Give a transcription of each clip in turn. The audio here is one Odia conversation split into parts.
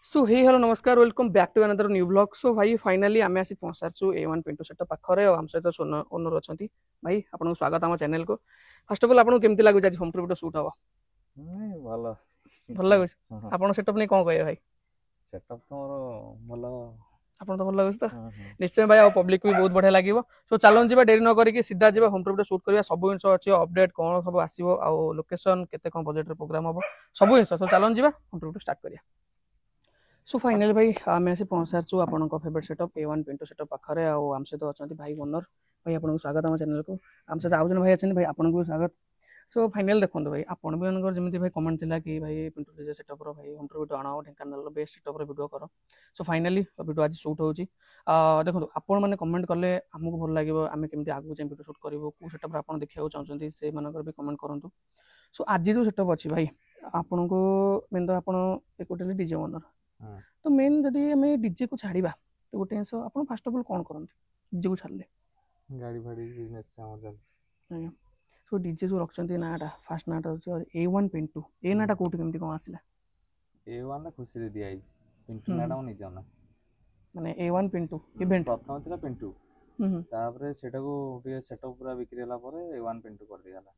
सो हे हेलो नमस्कार welcome back to another new blog. So भाई फाइनाली आम आसी पहुँचारछु A1 पिंटू सेट पाखरे आम सहित ओनर अच्छा भाई आपको स्वागत आम चैनल को। फर्स्ट ऑफ ऑल आपको केमती लगुच आज होम टूर वीडियो शूट हम ନାଇଁ ଭଲ भल କିଛି लगुच ହଁ ହଁ आपन सेटअप नहीं कौन कहे भाई ସେଟଅପ୍ ତ ମୋର ଭଲ आपन तो भल लगुच तो ହଁ ହଁ निश्चय भाई आ पब्लिक भी बहुत बढ़िया लगे। सो चलन जी डेरी न करिक सीधा जी होम टूर वीडियो शूट करवा सब जिन अच्छी अपडेट कौन सब आसो आ लोकेशन केते कौन बजेट प्रोग्राम हम सब जिन सो चलन जी होम टूर वीडियो स्टार्ट करिया। सो फाइनली भाई आम आसी पहुँच सारी आपन favourite setup A1 Pintu setup पाखे आम सहित अच्छा भाई ओनर भाई आपको स्वागत आम चैनल को। आम सहित आउ जन भाई अच्छे भाई आपको भी स्वागत। सो फाइनल देखो भाई आपन भी जमी भाई कमेंट थिला कि भाई पिंटू डीजे सेटअप भाई होम टूर वीडियो आना ढेंकानाल बेस्ट सेटअप वीडियो कर। सो फाइनाली वीडियो आज शूट होची देखो आपण मैंने कमेंट कले आमको भल लगे आम केमी आगू जाए वीडियो शूट करूँ कौ सेटअप आप देखा चाहते से भी कमेंट करूँ। सो आज जो सेटअप अच्छी भाई आपन को मेन तो आप डीजे ओनर ହଁ तो मेन जदि आम डीजे को छाड़ा तो गोटे जिन आप फास्ट अफ अल कौन करते डीजे को छाड़े ଗାଡ଼ି ଫାଡ଼ି ବିଜନେସ୍ ଆମର ଚାଲିଛି। ଆଜ୍ଞା। सो डीजे जो रखते नाटा फास्ट नाटा हूँ A1 पिंटू ए नाटा कौट केमती कौन आसला A1 ଖୁସିରେ ଦିଆହେଇଛି ପିଣ୍ଟୁ ନାଁଟା ମୋ ନିଜ ନାଁ। माने A1 पिंटू इवेंट ପ୍ରଥମ ଥିଲା ପିଣ୍ଟୁ ତାପରେ ସେଟାକୁ ଟିକେ ସେଟଅପ୍ ପୁରା ବିକ୍ରି ହେଲା ପରେ A1 ପିଣ୍ଟୁ କରିଦିଆଗଲା।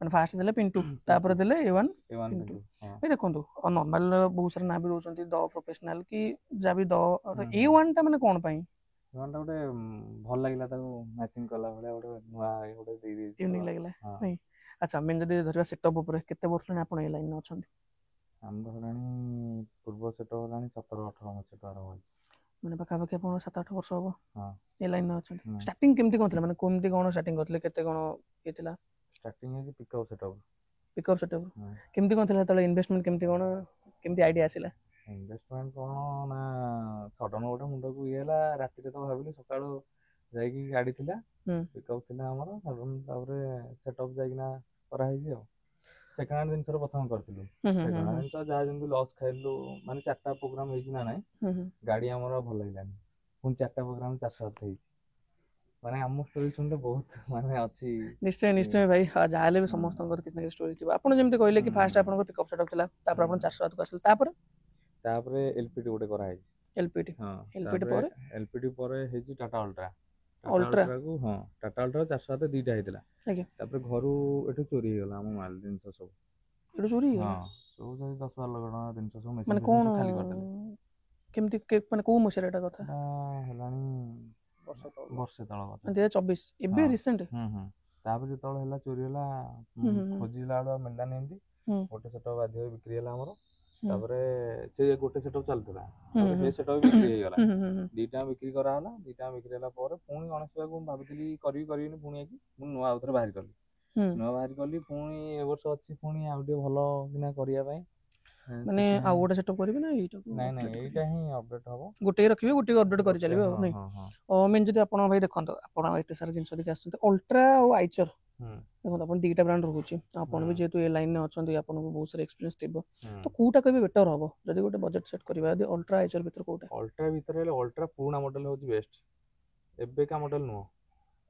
मैंने फास्ट देले पिंटू तापर ପିଣ୍ଟୁ देले A1 A1 पिंटू ପିଣ୍ଟୁ ହଁ भाई देखो नॉर्मल बहुत सारा ना भी रोचंती द प्रोफेशनल कि जा भी द ହୁଁ ହୁଁ A1 टा माने कौन पाई A1ଟା ଗୋଟେ ଭଲ ଲାଗିଲା ତାକୁ ମ୍ୟାଚିଂ କଲା ଭଳିଆ ଗୋଟେ ନୂଆ ଗୋଟେ ଦେଇଦେଇଛି यूनिक ତ लगला ହଁ नहीं। अच्छा मेन जदि धरवा सेटअप ऊपर केते वर्ष लानी आपण ए लाइन में अछंती ଆମର ହେଲାଣି ପୂର୍ବ ସେଟଅପ୍ ହେଲାଣି 17-18 ମାସ ଆରମ୍ଭ ହେଇଛି। माने पाखापाखि आपण 7-8 वर्ष हबो ହଁ ए लाइन में अछंती। ହୁଁ स्टार्टिंग केमती कोन थिला माने कोमती कोन स्टार्टिंग करथले केते कोन ये थिला ଷ୍ଟାର୍ଟିଂ ହେଇଛି ପିକଅପ୍ ସେଟଅପ୍। पिकअप सेटअप केमती कोन थिला तले इन्वेस्टमेंट केमती कोन केमती आईडिया आसिला ଇନଭେଷ୍ଟମେଣ୍ଟ କ'ଣ ନା ସଡନ୍ ଗୋଟେ ମୁଣ୍ଡକୁ ଇଏ ହେଲା ରାତିରେ ତ ଭାବିଲି ସକାଳୁ ଯାଇକି ଗାଡ଼ି ଥିଲା ହୁଁ ପିକଅପ୍ ଥିଲା ଆମର ସଡନ୍ ତାପରେ ସେଟଅପ୍ ଯାଇକିନା କରାହେଇଛି ଆଉ। ସେକେଣ୍ଡ ହ୍ୟାଣ୍ଡ ଜିନିଷରେ ପ୍ରଥମେ କରିଥିଲୁ ହୁଁ ହୁଁ ସେକେଣ୍ଡ ହୁଁ ହ୍ୟାଣ୍ଡ ହୁଁ ଜିନିଷ ଯାହା ଯେମିତି ଲସ୍ ଖାଇଲୁ ମାନେ 4ଟା ପ୍ରୋଗ୍ରାମ ହେଇଛି ନା ନାହିଁ ହୁଁ ଗାଡ଼ି ଆମର ଭଲ ଲାଗିଲାନି ପୁଣି 4ଟା ପ୍ରୋଗ୍ରାମ 407 ହେଇଛି ମାନେ ଆମ ଷ୍ଟୋରି ଶୁଣିଲେ ବହୁତ ମାନେ ଅଛି। निश्चय निश्चय भाई जहाँ भी समस्त किसी ना स्टोरी थी आपड़ जमी कहले कि फास्ट आप पिकअप सेटअप था आप 400 को आसिले ତାପରେ ଏଲପିଟି ଗୋଟେ କରାହେଇଛି। एलपीटी ହଁ एलपीटी ତାପରେ पर ଏଲପିଟି ପରେ ହେଇଛି ଟାଟା ଅଲ୍ଟ୍ରା। ଟାଟା अल्ट्रा ଅଲ୍ଟ୍ରାକୁ ହଁ ଟାଟା ଅଲ୍ଟ୍ରା 407 ଦିଟା ହେଇଥିଲା आज्ञा ତାପରେ ଘରୁ ଏଠୁ ଚୋରି ହେଇଗଲା ଆମ ମାଲ ଜିନିଷ ସବୁ। ये चोरी ହଁ गला ସବୁ ଯଦି 10-12 ଲକ୍ଷ ଟଙ୍କା ଜିନିଷ ସବୁ ମେସିନ୍ माने ଫେସିନ୍ कौन ସବୁ ଖାଲି କରିଦେଲେ। केमती माने को मसिया एटा कथा ଏଟା ହେଲାଣି ବର୍ଷେ ତଳ କଥା। 2024 ହଁ एबे रिसेंट ତାପରେ ଯେତେବେଳେ ହେଲା ଚୋରି ହେଲା ଖୋଜିଲା ବେଳୁ ଆଉ ମିଳିଲାନି ଏମିତି ଗୋଟେ ସେଟଅପ୍ ବାଧ୍ୟ ହୋଇ ବିକ୍ରି ହେଲା ଆମର। ତାପରେ ସେ ଗୋଟେ ସେଟଅପ୍ ଚାଲୁଥିଲା ତାପରେ ସେ ସେଟଅପ୍ ବିକ୍ରି ହେଇଗଲା ଦିଟା ବିକ୍ରି କରାହେଲା ଦିଟା ବିକ୍ରି ହେଲା ପରେ ପୁଣି ଗଣେଶ ପୂଜାକୁ ମୁଁ ଭାବିଥିଲି କରିବିନି ପୁଣି ହେଇକି ମୁଁ ନୂଆ ଆଉଥରେ ବାହାରି କଲି ନୂଆ ବାହାରି କଲି ପୁଣି ଏ ବର୍ଷ ଅଛି ପୁଣି ଆଉ ଟିକେ ଭଲ କିନା କରିବା ପାଇଁ माने आ गोटे सेटअप करिवे ना एटा ନାଇଁ नाଇଁ ଏଇଟା ହିଁ ଅପଡେଟ୍ ହବ गोटे रखिबे गोटे अपडेट करि ଗୋଟେ चलिबे ହଁ नहीं। ହଁ ହଁ मेन जदि आपण भाई देखंत आपण एते सारा जिंस देखि आछन अल्ट्रा और आइचर ହୁଁ देखो अपन दीटा ब्रांड रहुची अपन भी ହୁଁ जेतु ए लाइन में अछन अपन को बहुत सारा एक्सपीरियंस थिबो ହୁଁ तो कोटा कहबे बेटर हबो जदि गोटे बजेट सेट करबा यदि अल्ट्रा आइचर भीतर कोटा ଅଲ୍ଟ୍ରା ଭିତରେ ହେଲେ ଅଲ୍ଟ୍ରା ପୁରୁଣା ମଡେଲ ହେଉଛି ବେଷ୍ଟ ଏବେକା ମଡେଲ ନୁହଁ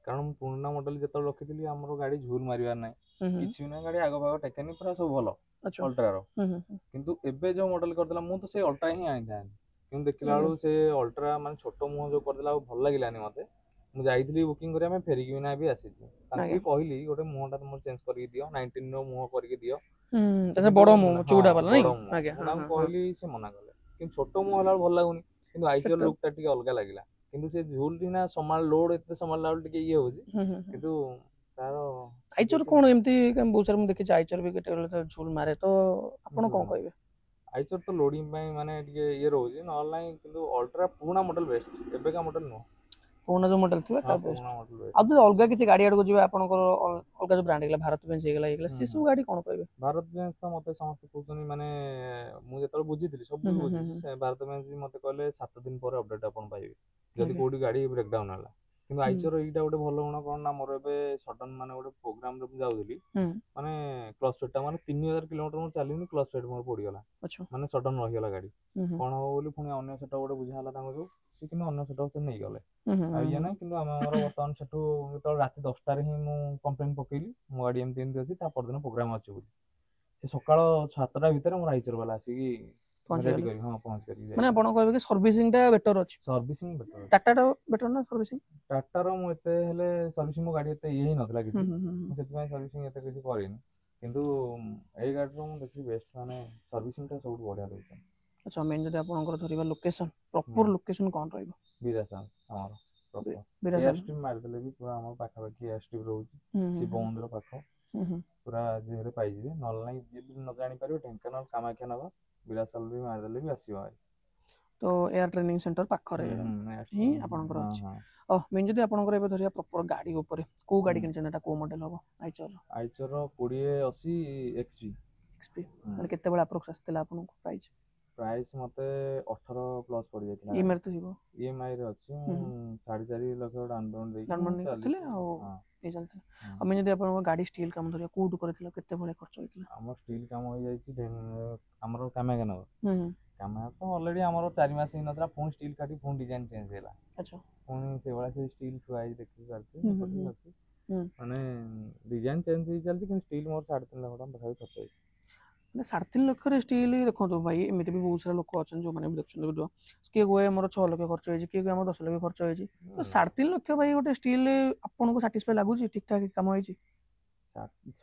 କାରଣ ମୁଁ ପୁରୁଣା ମଡେଲ ଯେତେବେଳେ ରଖିଥିଲି ଆମର ଗାଡ଼ି ଝୁଲ ମାରିବାର ନାହିଁ କିଛି ବି ନାହିଁ ଗାଡ଼ି ଆଗ ଭାଗ ଟେକେନି ପୁରା ସବୁ ଭଲ अच्छा ଅଲ୍ଟ୍ରାର। କିନ୍ତୁ ଏବେ ଯୋଉ ମଡେଲ କରିଦେଲା ମୁଁ ତ ସେଇ ଅଲ୍ଟ୍ରା ହିଁ ଆଣିଥାନ୍ତି କିନ୍ତୁ ଦେଖିଲା ବେଳକୁ ସେ ଅଲ୍ଟ୍ରା ମାନେ ଛୋଟ ମୁହଁ ଯୋଉ କରିଦେଲା ଆଉ ଭଲ ଲାଗିଲାନି ମତେ। ମୁଁ ଯାଇଥିଲି ବୁକିଂ କରିବା ପାଇଁ ଫେରିକି ବି ନା ବି ଆସିଛି ତାଙ୍କୁ ବି କହିଲି ଗୋଟେ ମୁହଁଟା ତମର ଚେଞ୍ଜ କରିକି ଦିଅ 19 ର ମୁହଁ କରିକି ଦିଅ ସେ କିନ୍ତୁ बड़ ହଁ चौड़ा वाला नहीं ବଡ ମୁହଁ आज्ञा ମୁଁ हाँ ତାଙ୍କୁ हाँ हाँ କହିଲି ସେ ମନା କଲେ କିନ୍ତୁ ଛୋଟ ମୁହଁ ହେଲା ବେଳକୁ ଭଲ ଲାଗୁନି କିନ୍ତୁ ଆଇଚର सेट ଲୁକ୍ ଟା ଟିକେ ଅଲଗା ଲାଗିଲା କିନ୍ତୁ ସେ ଝୁଲ ନା ଲୋଡ ଏତେ ସମ୍ଭାଳିଲା ବେଳକୁ ଟିକେ ଇଏ ହଉଛି କିନ୍ତୁ ତାର ଠିକ आइचर ଅଛି ଆଉ। कोन एमती बहुत सारा मैं देखि आइचर भी केटे झूल मारे तो आपण कोन कहबे ଆଇଚର ତ ଲୋଡିଂ ପାଇଁ ମାନେ ଟିକେ ଇଏ ରହୁଛି ନହେଲେ ନାହିଁ କିନ୍ତୁ ଅଲ୍ଟ୍ରା ପୁରୁଣା ମଡେଲ ବେଷ୍ଟ ଏବେକା मॉडल नुह। पुराना जो मॉडल थिला ता हाँ बेस्ट पुराना मॉडल बेस्ट। अब जो अलगा किसी गाड़ी आड़ को जीवा आपनकर अलगा जो ब्रांड हेला भारत बेंच हेगला हेगला से सब गाड़ी कोन कहबे भारत बेंच तो मते समस्त कहउछनी माने मु जेतल बुझिथिली सब बुझी से भारत बेंच भी मते कहले 7 दिन पर अपडेट अपन पाइबे जदि कोडी गाड़ी ब्रेकडाउन होला କିନ୍ତୁ ଆଇଚର ଏଇଟା ଗୋଟେ ଭଲ ଗୁଣ କ'ଣ ନା ମୋର ଏବେ ସଡନ୍ ମାନେ ଗୋଟେ ପ୍ରୋଗ୍ରାମରେ ମୁଁ ଯାଉଥିଲି ମାନେ କ୍ଲଚ ପ୍ଲେଟ୍ ଟା ମାନେ 3000 କିଲୋମିଟର ମୁଁ ଚାଲିନି କ୍ଲଚ ପ୍ଲେଟ୍ ମୋର ପଡିଗଲା ମାନେ ସଡନ୍ ରହିଗଲା ଗାଡି କ'ଣ ହବ ବୋଲି ପୁଣି ଅନ୍ୟ ସେଟା ଗୋଟେ ବୁଝା ହେଲା ତାଙ୍କୁ ସେ କିନ୍ତୁ ଅନ୍ୟ ସେଟା ସେ ନେଇଗଲେ ଆଉ ଇଏ ନାହିଁ କିନ୍ତୁ ଆମର ବର୍ତ୍ତମାନ ସେଠୁ ଯେତେବେଳେ ରାତି 10ଟାରେ ହିଁ ମୁଁ କମ୍ପ୍ଲେନ ପକେଇଲି ମୋ ଗାଡି ଏମିତି ଏମିତି ଅଛି ତା ପରଦିନ ପ୍ରୋଗ୍ରାମ ଅଛି ବୋଲି ସେ ସକାଳ 7ଟା ଭିତରେ ମୋର ଆଇଚର ବାଲା ଆସିକି ପହଞ୍ଚି ରେଡି ଗଲେ କରି ହଁ ପହଞ୍ଚି କରି ମାନେ ଆପଣ କହିବେ କି ସର୍ଭିସିଂ ଟା ବେଟର ଅଛି ସର୍ଭିସିଂ ବେଟର ଅଛି। ଟାଟାଟା ବେଟର ନା ସର୍ଭିସିଂ ଟାଟାର ମୁଁ ଏତେ ହେଲେ ସର୍ଭିସିଂ ମୋ ଗାଡି ଏତେ ଇଏ ହିଁ ନଥିଲା କିଛି ମୁଁ ସେଥିପାଇଁ ସର୍ଭିସିଂ ଏତେ କିଛି କରିନି କିନ୍ତୁ ଏଇ ଗାଡିର ମୁଁ ଦେଖିବି ବେଷ୍ଟ ମାନେ ସର୍ଭିସିଂ ଟା ସବୁଠୁ ବଢିଆ ରହୁଛି। ଆଚ୍ଛା ମେନ୍ ଯଦି ଆପଣଙ୍କର ଧରିବା ଲୋକେସନ ପ୍ରପର ଲୋକେସନ କ'ଣ ରହିବ ବିରାସା ଆମର ପ୍ରପର ବିରାସା ଏୟାରଷ୍ଟ୍ରିମ୍ ମାରିଦେଲେ ବି ପୁରା ଆମର ପାଖାପାଖି ଏୟାରଷ୍ଟ୍ରିମ୍ ରହୁଛି ଶିବ ମନ୍ଦିର ପାଖ ପୁରା ଜିଓରେ ପାଇଯିବେ ନହେଲେ ନାହିଁ ଯିଏ ବି ନ ଜାଣିପାରିବ ଢେଙ୍କାନାଳ କାମାକ୍ଷା ନଗର ବିରାସଲ ବି ମାରିଦେଲେ ବି ଆସିବ ଭାଇ ତ ଏୟାର ଟ୍ରେନିଂ ସେଣ୍ଟର ପାଖରେ ହିଁ ଆପଣଙ୍କର ଅଛି ମେନ୍ ଯଦି ଆପଣଙ୍କର ଏବେ ଧରିବା ପ୍ରପର ଗାଡି ଉପରେ କୋଉ ଗାଡି କିଣିଛନ୍ତି ଏଟା କୋଉ ମଡେଲ ହବ ଆଇଚର 2080 XP ମାନେ କେତେବେଳେ ଆପ୍ରୋକ୍ସ ଆସିଥିଲା ଆପଣଙ୍କୁ ପ୍ରାଇସ୍ ମତେ 18 ପ୍ଲସ୍ ପଡିଯାଇଥିଲା ଇଏମଆଇ ତ ଥିବ ଇଏମଆଇ ରେ ଅଛି 4.5 ଲକ୍ଷ ଡାଉନ୍ ପେମେଣ୍ଟ ଦେଇକି କରିଥିଲେ ଆଉ ନେଇ ଚାଲିଥିଲା ଆମେ ଯଦି ଆପଣଙ୍କ ଗାଡି ଷ୍ଟିଲ୍ କାମ ଧରିବା କୋଉଠୁ କରିଥିଲା କେତେ ଭଳିଆ ଖର୍ଚ୍ଚ ହେଇଥିଲା ଆମର ଷ୍ଟିଲ୍ କାମ ହେଇଯାଇଛି ଆମର କାମାଗାନଗର କାମାଗାନ ତ ଅଲରେଡି ଆମର 4 ମାସ ହେଇନଥିଲା ପୁଣି ଷ୍ଟିଲ୍ କାଟି ପୁଣି ଡିଜାଇନ ଚେଞ୍ଜ ହେଲା ପୁଣି ସେଇଭଳିଆ ସେ ଷ୍ଟିଲ୍ ଥୁଆ ହେଇଛି ଦେଖି ପାରୁଛି ମାନେ ଡିଜାଇନ ଚେଞ୍ଜ ହେଇ ଚାଲିଛି କିନ୍ତୁ ଷ୍ଟିଲ୍ ମୋର 3.5 ଲକ୍ଷ ଟଙ୍କା ପାଖାପାଖି ଖର୍ଚ୍ଚ ହେଇଛି ମାନେ 3.5 ଲକ୍ଷରେ ଷ୍ଟିଲ୍ ଦେଖନ୍ତୁ ଭାଇ ଏମିତି ବି ବହୁତ ସାରା ଲୋକ ଅଛନ୍ତି ଯୋଉମାନେ ବି ଦେଖୁଛନ୍ତି ଭିଡିଓ କିଏ କୁହେ ଆମର 6 ଲକ୍ଷ ଖର୍ଚ୍ଚ ହେଇଛି କିଏ କୁହେ ଆମର 10 ଲକ୍ଷ ଖର୍ଚ୍ଚ ହେଇଛି ତ 3.5 ଲକ୍ଷ ଭାଇ ଗୋଟେ ଷ୍ଟିଲ୍ ଆପଣଙ୍କୁ ସାଟିସ୍ଫାଇ ଲାଗୁଛି ଠିକ ଠାକ କାମ ହେଇଛି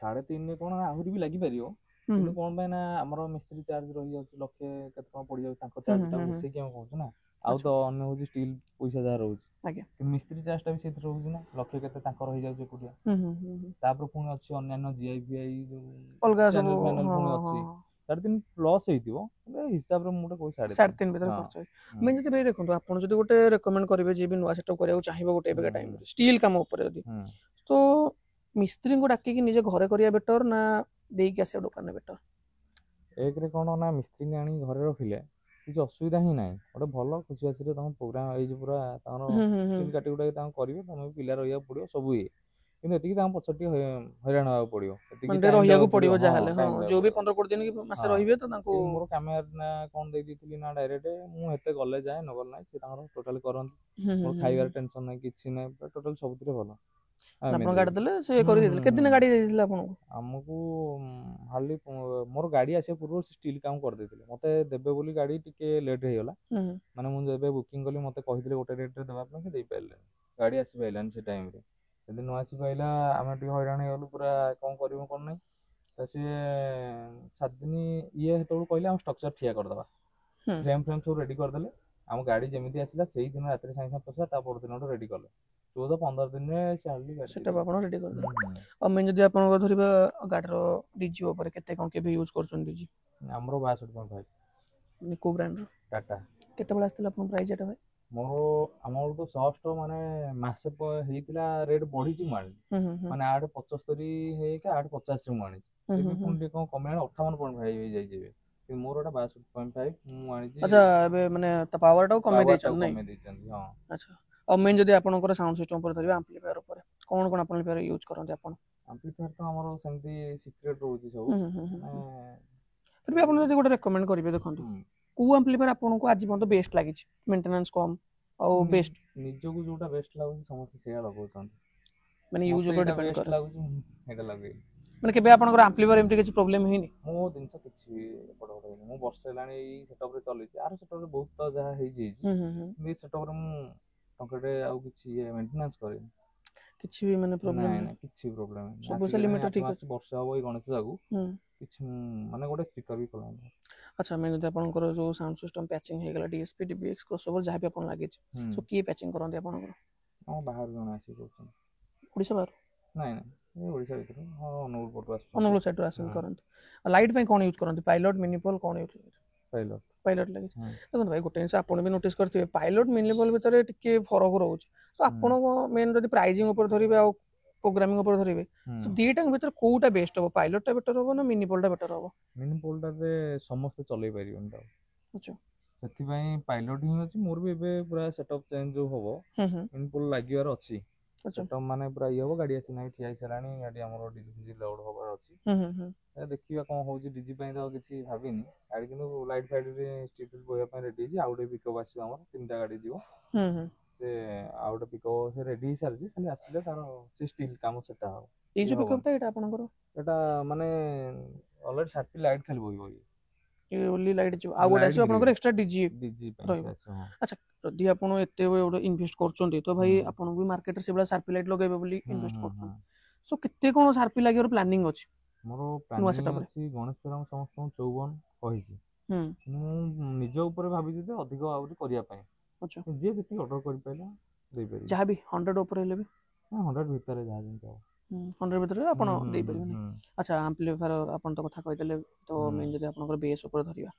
3.5 କଣ ଆହୁରି ବି ଲାଗିପାରିବ କିନ୍ତୁ କଣ ପାଇଁ ନା ଆମର ମିସ୍ତ୍ରୀ ଚାର୍ଜ ରହିଯାଉଛି ଲକ୍ଷେ କେତେ ଟଙ୍କା ପଡିଯାଉଛି ତାଙ୍କ ଚାର୍ଜଟା ମିଶେଇକି ଆମେ କହୁଛୁ ନା ଆଉ ତ ଅନ୍ୟ ହଉଛି ଷ୍ଟିଲ୍ ପଇସା ଯାହା ରହୁଛି କିନ୍ତୁ ମିସ୍ତ୍ରୀ ଚାର୍ଜଟା ବି ସେଥିରେ ରହୁଛି ନା ଲକ୍ଷେ କେତେ ତାଙ୍କର ରହିଯାଉଛି ଏକୁଟିଆ ତାପରେ ପୁଣି ଅଛି ଅନ୍ୟାନ୍ୟ ଜିଆଇପିଆଇ ଅଲଗା ଚ୍ୟାନେଲ ଫ୍ୟାନେଲ ପୁଣି ଅଛି 3.5 ପ୍ଲସ୍ ହେଇଥିବ ହିସାବରେ ମୁଁ ଗୋଟେ କହୁଛି 3.5 ଭିତରେ ଖର୍ଚ୍ଚ ମୁଁ ଯଦି ଭାଇ ଦେଖନ୍ତୁ ଆପଣ ଯଦି ଗୋଟେ ରେକମେଣ୍ଡ କରିବେ ଯିଏ ବି ନୂଆ ସେଟଅପ୍ କରିବାକୁ ଚାହିଁବ ଗୋଟେ ଏବେକା ଟାଇମରେ ଷ୍ଟିଲ୍ କାମ ଉପରେ ଯଦି ତ ମିସ୍ତ୍ରୀଙ୍କୁ ଡାକିକି ନିଜେ ଘରେ କରିବା ବେଟର ନା ଦେଇକି ଆସିବା ଦୋକାନରେ ବେଟର ଏକରେ କ'ଣ ନା ମିସ୍ତ୍ରୀని ଆଣି ଘରେ ରଖିଲେ କିଛି ଅସୁବିଧା ହିଁ ନାହିଁ ଗୋଟେ ଭଲ ଖୁସି ଖୁସିରେ ତମ ପ୍ରୋଗ୍ରାମ ହେଇଛି ପୁରା ତାଙ୍କର ଷ୍ଟିଲ୍ କାଟି କୁଟାକି ତାଙ୍କୁ କରିବେ ତମେ ପିଲା ରହିବାକୁ ପଡିବ ସବୁ ଇଏ କିନ୍ତୁ ଏତିକି ତାଙ୍କ ପଛରେ ଟିକେ ହଇରାଣ ହେବାକୁ ପଡିବ ରହିବାକୁ ପଡିବ ଯାହାହେଲେ ଯୋଉ ବି 15-20 ଦିନ କି ମାସେ ରହିବେ ତ ତାଙ୍କୁ ମୋର କ୍ୟାମେରା ନା କ'ଣ ଦେଇଦେଇଥିଲି ନା ଡାଇରେକ୍ଟ ମୁଁ ଏତେ ଗଲେ ଯାଏ ନ ଗଲେ ନାହିଁ ସେ ତାଙ୍କର ଟୋଟାଲି କରନ୍ତି ମୋର ଖାଇବାର ଟେନସନ ନାହିଁ କିଛି ନାହିଁ ଟୋଟାଲି ସବୁଥିରେ ଭଲ ଆପଣ ଗାଡି ଦେଲେ ସେ କରିଦେଇଥିଲେ କେତେ ଦିନ ଗାଡି ଦେଇଥିଲେ ଆପଣଙ୍କୁ ଆମକୁ ହାର୍ଡଲି ମୋର ଗାଡି ଆସିବା ପୂର୍ବରୁ ସେ ଷ୍ଟିଲ୍ କାମ କରିଦେଇଥିଲେ ମତେ ଦେବେ ବୋଲି ଗାଡି ଟିକେ ଲେଟ୍ ହେଇଗଲା ମାନେ ମୁଁ ଯେବେ ବୁକିଂ କଲି ମତେ କହିଥିଲେ ଗୋଟେ ରେଟ୍ରେ ଦେବା ପାଇଁ ଦେଇପାରିଲେନି ଗାଡି ଆସି ପାଇଲାନି ସେ ଟାଇମରେ ଯଦି ନ ଆସି ପାଇଲା ଆମେ ଟିକେ ହଇରାଣ ହେଇଗଲୁ ପୁରା କ'ଣ କରିବୁ କ'ଣ ନାହିଁ ତ ସିଏ 7 ଦିନ ଇଏ ସେତେବେଳକୁ କହିଲେ ଆମେ ଷ୍ଟ୍ରକ୍ଚର ଠିଆ କରିଦେବା ଫ୍ରେମ୍ ସବୁ ରେଡି କରିଦେଲେ ଆମ ଗାଡି ଯେମିତି ଆସିଲା ସେଇ ଦିନ ରାତିରେ ସାଙ୍ଗେ ସାଙ୍ଗେ ପଶିଲା ତା ପରଦିନଠୁ ରେଡି କଲେ 14-15 ଦିନରେ ସେ ସେଟା ଆପଣ ରେଡି କରିଦେଲେ ଆଉ ଆମେ ଯଦି ଆପଣଙ୍କ ଧରିବା ଗାଡିର ଡିଜି ଉପରେ କେତେ କ'ଣ କେବେ ୟୁଜ କରୁଛନ୍ତି ଡିଜି ଆମର 62.5 କୋଉ ବ୍ରାଣ୍ଡର ଟାଟା କେତେବେଳେ ଆସିଥିଲା ଆପଣଙ୍କ ପ୍ରାଇସ୍ ଏଟା ଭାଇ ମୋର ଆମର ତ ଜଷ୍ଟ ମାନେ ମାସେ ହେଇଥିଲା ରେଟ୍ ବଢିଛି ମୁଁ ଆଣିଲି ମାନେ 8.75 ହେଇକି 8.85 ମୁଁ ଆଣିଛି ଏବେ ପୁଣି ଟିକେ କ'ଣ କମେଇଲା 58.5 ହେଇଯାଇଛି ଏବେ କିନ୍ତୁ ମୋର ଏଟା 62.5 ମୁଁ ଆଣିଛି ଆଚ୍ଛା ଏବେ ମାନେ ତା ପାୱାରଟାକୁ କମେଇ ଦେଇଛନ୍ତି ହଁ ଆଚ୍ଛା ଆଉ ମେନ୍ ଯଦି ଆପଣଙ୍କର ସାଉଣ୍ଡ ସିଷ୍ଟମ ଉପରେ ଧରିବା ଆମ୍ପ୍ଲିଫାୟର ଉପରେ କ'ଣ ଆମ୍ପ୍ଲିଫାୟର ୟୁଜ କରନ୍ତି ଆପଣ ଆମ୍ପ୍ଲିଫାୟର ତ ଆମର ସେମିତି ସିକ୍ରେଟ ରହୁଛି ସବୁ ଫିର୍ ବି ଆପଣ ଯଦି ଗୋଟେ ରେକମେଣ୍ଡ କରିବେ ଦେଖନ୍ତୁ କୋଉ ଆମ୍ପ୍ଲିଫାୟର ଆପଣଙ୍କୁ ଆଜି ପର୍ଯ୍ୟନ୍ତ ବେଷ୍ଟ ଲାଗିଛି ମେଣ୍ଟେନାନ୍ସ କମ ଆଉ ବେଷ୍ଟ ନିଜକୁ ଯୋଉଟା ବେଷ୍ଟ ଲାଗୁଛି ସମସ୍ତେ ସେଇଆ ଲଗାଉଛନ୍ତି ମାନେ ୟୁଜ ଉପରେ ଡିପେଣ୍ଡ କରେ ଲାଗୁଛି ସେଇଟା ଲଗେଇବି ମାନେ କେବେ ଆପଣଙ୍କର ଆମ୍ପ୍ଲିଫାୟର ଏମିତି କିଛି ପ୍ରୋବ୍ଲେମ ହେଇନି ମୋ ଜିନିଷ କିଛି ବି ଏପଟ ହେଇନି ମୁଁ ବର୍ଷେ ହେଲାଣି ଏଇ ସେଟଅପରେ ଚଲେଇଛି ଆର ସେଟଅପରେ ବହୁତ ତ ଯାହା ହେଇଛି ଏଇ ସେଟଅପରେ ମୁଁ ଟଙ୍କାଟେ ଆଉ କିଛି ମେଣ୍ଟେନାନ୍ସ କରିନି କିଛି ବି ମାନେ ପ୍ରୋବ୍ଲେମ ନାହିଁ କିଛି ପ୍ରୋବ୍ଲେମ ନାହିଁ ସବୁ ସେ ଲିମିଟ ଠିକ ଅଛି ବର୍ଷେ ହବ ଏଇ ଗଣେଶ ପୂଜାକୁ କିଛି ମାନେ ଗୋଟେ ସ୍ପିକର ବି ଖୋଲାନି ଆଚ୍ଛା ଆମେ ଯଦି ଆପଣଙ୍କର ଯୋଉ ସାଉଣ୍ଡ ସିଷ୍ଟମ ପ୍ୟାଚିଂ ହେଇଗଲା DSP DBX କ୍ରସଓଭର ଯାହା ବି ଆପଣ ଲାଗିଛି ସୋ କିଏ ପ୍ୟାଚିଂ କରନ୍ତି ଆପଣଙ୍କର ଆମ ବାହାରୁ ଜଣେ ଆସି କରୁଛନ୍ତି ଓଡ଼ିଶା ବାହାରୁ ନାଇଁ ନାଇଁ ଓଡ଼ିଶା ଭିତରେ ଅନୁଗୁଳ ପଟୁ ଆସୁଛନ୍ତି ଅନୁଗୁଳ ସାଇଡରୁ ଆସି କରନ୍ତି ଲାଇଟ୍ ପାଇଁ କ'ଣ ୟୁଜ କରନ୍ତି ପାଇଲଟ ମିନିପଲ କ'ଣ ୟୁଜ କରନ୍ତି ପାଇଲଟ ଲାଗିଛି ଦେଖନ୍ତୁ ଭାଇ ଗୋଟେ ଜିନିଷ ଆପଣ ବି ନୋଟିସ୍ କରିଥିବେ ପାଇଲଟ ମିନିପଲ ଭିତରେ ଟିକେ ଫରକ ରହୁଛି ତ ଆପଣ ମେନ୍ ଯଦି ପ୍ରାଇଜିଂ ଉପରେ ଧରିବେ ଆଉ ପ୍ରୋଗ୍ରାମିଂ ଉପରେ ଧରିବେ ତ ଦିଟାଙ୍କ ଭିତରେ କୋଉଟା ବେଷ୍ଟ ହବ ପାଇଲଟଟା ବେଟର ହବ ନା ମିନିପଲଟା ବେଟର ହବ ମିନିପଲଟାରେ ସମସ୍ତେ ଚଲେଇ ପାରିବେନି ତାକୁ ଆଚ୍ଛା ସେଥିପାଇଁ ପାଇଲଟ ହିଁ ଅଛି ମୋର ବି ଏବେ ପୁରା ସେଟଅପ ଚେଞ୍ଜ ଯୋଉ ହବ ମିନିପଲ ଲାଗିବାର ଅଛି ସେଟଅପ ମାନେ ପୁରା ଇଏ ହବ ଗାଡି ଆସି ନାହିଁ ଠିଆ ହେଇସାରିଲାଣି ଗାଡି ଆମର ଡିଜି ଲୋଡ ହବାର ଅଛି ଦେଖିବା କ'ଣ ହଉଛି ଡିଜି ପାଇଁ ତ କିଛି ଭାବିନି ଗାଡି କିନ୍ତୁ ଲାଇଟ୍ ଫାଇଟରେ ଷ୍ଟ୍ରିଟ୍ ବହିବା ପାଇଁ ରେଡି ହେଇଛି ଆଉ ଗୋଟେ ପିକଅପ୍ ଆସିବ ଆମର 3ଟା ଗାଡି ଯିବ ସେ ଆଉ ଗୋଟେ ପିକଅପ୍ ସେ ରେଡି ହେଇସାରିଛି ଖାଲି ଆସିଲେ ତାର ସେ ଷ୍ଟିଲ୍ କାମ ସେଟା ହବ ଏଇ ଯୋଉ ପିକଅପଟା ଏଟା ଆପଣଙ୍କର ଏଟା ମାନେ ଅଲରେଡି 7ଟି ଲାଇଟ୍ ଖାଲି ବହିବ ଓନ୍ଲି ଲାଇଟ୍ ଯିବ ଆଉ ଗୋଟେ ଆସିବ ଆପଣଙ୍କର ଏକ୍ସଟ୍ରା ଡିଜି ଡିଜି ପାଇଁ ରହିବ। ସେ ଆସିବ, ହଁ। ଆଚ୍ଛା ଯଦି ଆପଣ ଏତେ ଗୋଟେ ଇନଭେଷ୍ଟ କରୁଛନ୍ତି ତ ଭାଇ ଆପଣଙ୍କୁ ବି ମାର୍କେଟରେ ସେଇଭଳିଆ ସାର୍ପି ଲାଇଟ୍ ଲଗେଇବେ ବୋଲି ଇନଭେଷ୍ଟ କରୁଛନ୍ତି, ସୋ କେତେ କ'ଣ ସାର୍ପି ଲାଗିବାର ପ୍ଲାନିଂ ଅଛି? ମୋର ନୂଆ ପ୍ଲାନିଂ ସେଟଅପରେ ଅଛି ଗଣେଶ ପୂଜା ସମସ୍ତଙ୍କୁ 54 କହିଛି। ମୁଁ ନିଜ ଉପରେ ଭାବିଛି ଯେ ଅଧିକ ଆହୁରି କରିବା ପାଇଁ, ଆଚ୍ଛା ଯିଏ ଯେତିକି ଅର୍ଡର କରିପାରିଲା ଦେଇପାରିବି, ଯାହା ବି 100 ଉପରେ ହେଲେ ବି 100 ଭିତରେ ଯାହା ଯେମିତି ହବ 100 ଭିତରେ ଆପଣ ଦେଇପାରିବେନି। ଆଚ୍ଛା ଆମ୍ପ୍ଲିଫାୟର ଆପଣ ତ କଥା କହିଦେଲେ, ତ ମେନ୍ ଯଦି ଆପଣଙ୍କର ବେସ୍ ଉପରେ ଧରିବା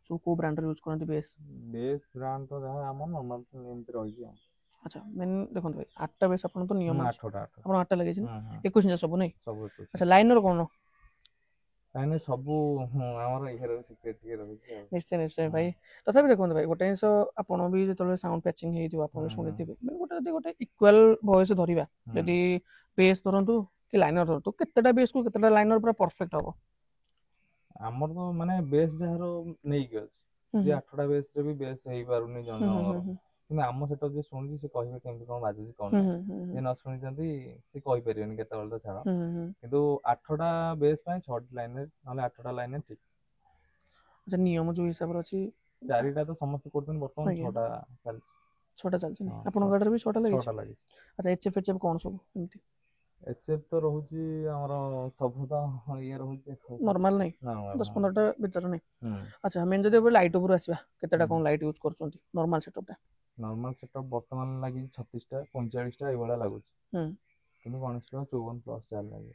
ସୋ କୋଉ ବ୍ରାଣ୍ଡର ୟୁଜ୍ କରନ୍ତି ବେସ୍? ବେସ୍ ବ୍ରାଣ୍ଡ ତ ଯାହା ଆମର ନର୍ମାଲ ଏମିତି ରହିଛି ଆଉ। ଆଚ୍ଛା ମେନ୍ ଦେଖନ୍ତୁ ଭାଇ 8ଟା ବେସ୍ ଆପଣ ତ ନିୟମ ଅଛି, 8ଟା ଆପଣ 8ଟା ଲାଗିଛି ନା 21 ଇଞ୍ଚ ସବୁ ନାଇଁ? ସବୁ ଆଚ୍ଛା ଲାଇନର କ'ଣ? କାହିଁକି ସବୁ ଆମର ଇଏରେ ସିକ୍ରେଟ ଟିକେ ରହିଛି ଆଉ। ନିଶ୍ଚୟ ନିଶ୍ଚୟ ଭାଇ, ତଥାପି ଦେଖନ୍ତୁ ଭାଇ ଗୋଟେ ଜିନିଷ ଆପଣ ବି ଯେତେବେଳେ ସାଉଣ୍ଡ ପ୍ୟାଚିଂ ହେଇଥିବ ଆପଣ ବି ଶୁଣିଥିବେ, ଗୋଟେ ଯଦି ଗୋଟେ ଇକ୍ୱାଲ ଭଏସ ଧରିବା, ଯଦି ବେସ୍ ଧରନ୍ତୁ କି ଲାଇନର ଧରନ୍ତୁ, କେତେଟା ବେସ୍କୁ କେତେଟା ଲାଇନର ପୁରା ପରଫେକ୍ଟ ହବ? ଆମର ତ ମାନେ ବେସ୍ ଯାହାର ନେଇକି ଅଛି, ଯେ 8ଟା ବେସ୍ରେ ବି ବେସ୍ ହେଇପାରୁନି ଜଣ ଜଣଙ୍କର, କିନ୍ତୁ ଆମ ସେଟା ଯିଏ ଶୁଣିଛି ସେ କହିବେ କେମିତି କ'ଣ ବାଜୁଛି କ'ଣ ନାହିଁ, ଯିଏ ନ ଶୁଣିଛନ୍ତି ସେ କହିପାରିବେନି କେତେବେଳେ ତ ଛାଡ଼, କିନ୍ତୁ 8ଟା ବେସ୍ ପାଇଁ 6ଟି ଲାଇନରେ ନହେଲେ 8ଟା ଲାଇନରେ ଠିକ୍। ଆଚ୍ଛା ନିୟମ ଯୋଉ ହିସାବରେ ଅଛି 4ଟା ତ ସମସ୍ତେ କରୁଛନ୍ତି, ବର୍ତ୍ତମାନ 6ଟା ଚାଲିଛି। 6ଟା ଚାଲିଛି ନା ଆପଣଙ୍କ ଗାଡ଼ିରେ ବି 6ଟା ଲାଗିଛି? 6ଟା ଲାଗିଛି। ଆଚ୍ଛା ଏଚଏଫ୍ ଏଚଏଫ୍ କ'ଣ ସବୁ ଏମିତି? ଏଚଏଫ୍ ତ ରହୁଛି ଆମର ସବୁ ତ ଇଏ ରହୁଛି ନର୍ମାଲ ନାହିଁ, 10-15ଟା ଭିତରେ ନାହିଁ। ଆଚ୍ଛା ମେନ୍ ଯଦି ଏବେ ଲାଇଟ୍ ଉପରୁ ଆସିବା, କେତେଟା କ'ଣ ଲାଇଟ୍ ୟୁଜ୍ କରୁଛନ୍ତି ନର୍ମାଲ ସେଟଅପଟା? ନର୍ମାଲ ସେଟଅପ୍ ବର୍ତ୍ତମାନ ଲାଗିଛି 36ଟା 45ଟା ଏଇଭଳିଆ ଲାଗୁଛି, କିନ୍ତୁ ଗଣେଶ ପୂଜା 54+ ଚାଲ ଲାଗିବ।